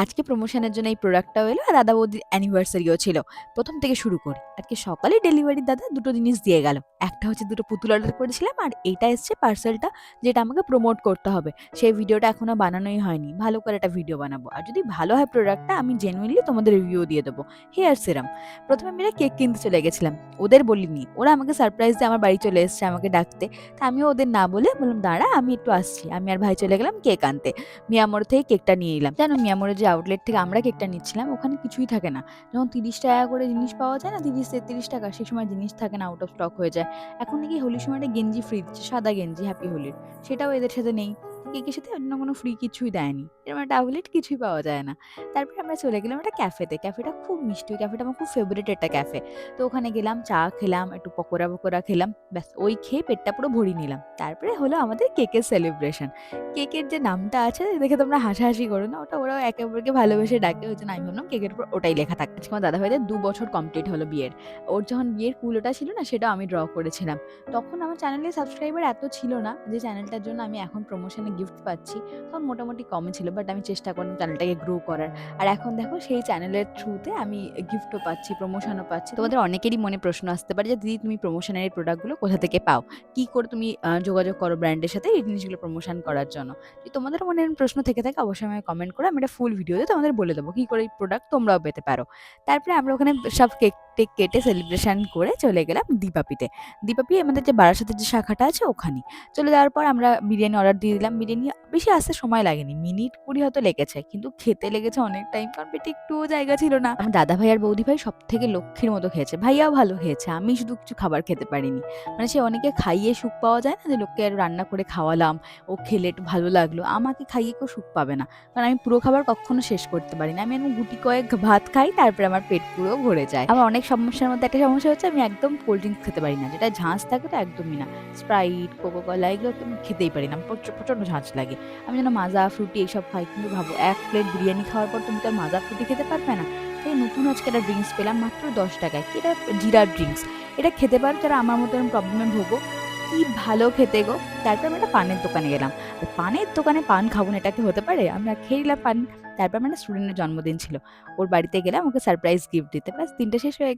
আজকে প্রমোশনের জন্য এই প্রোডাক্টটাও এলো আর দাদা বৌদির অ্যানিভার্সারিও ছিল। প্রথম থেকে শুরু করি। আজকে সকালে ডেলিভারির দাদা দুটো জিনিস দিয়ে গেল। একটা হচ্ছে দুটো পুতুল অর্ডার করেছিলাম আর এইটা এসছে পার্সেলটা, যেটা আমাকে প্রমোট করতে হবে। সেই ভিডিওটা এখনো বানানোই হয়নি। ভালো করে একটা ভিডিও বানাবো। আর যদি ভালো হয় প্রোডাক্টটা আমি জেনুইনলি তোমাদের রিভিউ দিয়ে দেবো। Hair serum. প্রথমে আমি কেক কিনতে চলে গেছিলাম। ওদের বলিনি। ওরা আমাকে সারপ্রাইজ দিয়ে আমার বাড়ি চলে এসছে আমাকে ডাকতে। তা আমিও ওদের না বলে বললাম, দাঁড়া আমি একটু আসছি। আমি আর ভাই চলে গেলাম কেক আনতে। মিয়ামোর থেকে কেকটা নিয়ে এলাম। জানো মিয়ামোরের যে আউটলেট থেকে আমরা কেকটা নিচ্ছিলাম ওখানে কিছুই থাকে না। যখন 30 টাকা করে জিনিস পাওয়া যায় না, 30-33 টাকা, সেই সময় জিনিস থাকে না, আউট অফ স্টক হয়ে যায়। এখন নাকি হোলির সময় একটা গেঞ্জি ফ্রি দিচ্ছে, সাদা গেঞ্জি হ্যাপি হোলির। সেটাও এদের সাথে নেই। কেকের সাথে অন্য কোনো ফ্রি কিছুই দেয়নি। এরকম একটা আউটলেট কিছুই পাওয়া যায় না। তারপরে আমরা চলে গেলাম একটা ক্যাফেতে। ক্যাফেটা খুব মিষ্টি, ওই ক্যাফেটা আমার খুব ফেভারিট একটা ক্যাফে। তো ওখানে গেলাম, চা খেলাম, একটু পকোড়া ফকোড়া খেলাম, ব্যাস ওই খেয়ে পেটটা পুরো ভরিয়ে নিলাম। তারপরে হলো আমাদের কেকের সেলিব্রেশন। কেকের যে নামটা আছে দেখে তোমরা হাসাহাসি করো না, ওটা ওরা একে অপরকে ভালোবেসে ডাকে, ওই জন্য আমি ভাবলাম কেকের উপর ওটাই লেখা থাকে। আজকে আমার দাদা ভাইদের 2 বছর কমপ্লিট হলো বিয়ের। ওর যখন বিয়ের কুলোটা ছিল না, সেটা আমি ড্র করেছিলাম। তখন আমার চ্যানেলে সাবস্ক্রাইবার এত ছিল না যে চ্যানেলটার জন্য আমি এখন প্রমোশনে গিফট পাচ্ছি। তখন মোটামুটি কমই ছিল, বাট আমি চেষ্টা করলাম চ্যানেলটাকে গ্রো করার। আর এখন দেখো সেই চ্যানেলের থ্রুতে আমি গিফটও পাচ্ছি, প্রমোশনও পাচ্ছি। তোমাদের অনেকেরই মনে প্রশ্ন আসতে পারে যে দিদি তুমি প্রমোশনের এই প্রোডাক্টগুলো কোথা থেকে পাও, কি করে তুমি যোগাযোগ করো ব্র্যান্ডের সাথে এই জিনিসগুলো প্রমোশন করার জন্য। যদি তোমাদের মনে এরকম প্রশ্ন থেকে থাকে অবশ্যই আমাকে কমেন্ট করে, আমি একটা ফুল ভিডিওতে তোমাদের বলে দেবো কি করে এই প্রোডাক্ট তোমরাও পেতে পারো। তারপরে আমরা ওখানে সব কেক টেক কেটে সেলিব্রেশন করে চলে গেলাম দীপাপিতে। দীপাপি আমাদের যে বারাসাতের যে শাখাটা আছে ওখানে চলে যাওয়ার পর আমরা বিরিয়ানি অর্ডার দিয়ে দিলাম। বিরিয়ানি বেশি আসতে সময় লাগেনি, মিনিট 20 হয়তো লেগেছে, কিন্তু খেতে লেগেছে অনেক টাইম, কারণ পেটে একটুও জায়গা ছিল না। আমার দাদা ভাই আর বৌদি ভাই সব থেকে লক্ষ্মীর মতো খেয়েছে, ভাইয়াও ভালো খেয়েছে, আমি শুধু কিছু খাবার খেতে পারিনি। মানে সে অনেকে খাইয়ে সুখ পাওয়া যায় না, যে লোককে আর রান্না করে খাওয়ালাম, ও খেলে একটু ভালো লাগলো, আমাকে খাইয়ে কেউ সুখ পাবে না, কারণ আমি পুরো খাবার কখনো শেষ করতে পারি না। আমি এরকম গুটি কয়েক ভাত খাই, তারপরে আমার পেট পুরো ভরে যায়। আমার অনেক সমস্যার মধ্যে একটা সমস্যা হচ্ছে আমি একদম কোল্ড ড্রিঙ্কস খেতে পারি না, যেটা ঝাঁজ থাকে তো একদমই না। স্প্রাইট, কোকোকলা এগুলো তো আমি খেতেই পারি না, আমার প্রচন্ড ঝাঁজ লাগে। আমি যেন মাজা ফ্রুটি এইসব খাই, কিন্তু ভাবো 1 প্লেট বিরিয়ানি খাওয়ার পর তুমি তো আর মাজা ফ্রুটি খেতে পারবে না। তাই নতুন আজকে একটা ড্রিঙ্কস পেলাম মাত্র 10 টাকায়, কি এটা জিরার ড্রিঙ্কস। এটা খেতে পারো যারা আমার মতো এরকম প্রবলেমে ভোগো, কি ভালো খেতে গো। তারপর আমি একটা পানের দোকানে গেলাম। আর পানের দোকানে পান খাবো না এটা কি হতে পারে, আমরা খেয়ে নিলাম পান। তারপর আমার স্টুডেন্টের জন্মদিন ছিল, ওর বাড়িতে গেলাম ওকে সারপ্রাইজ গিফট দিতে, ব্যাস দিনটা শেষ হয়ে গেল।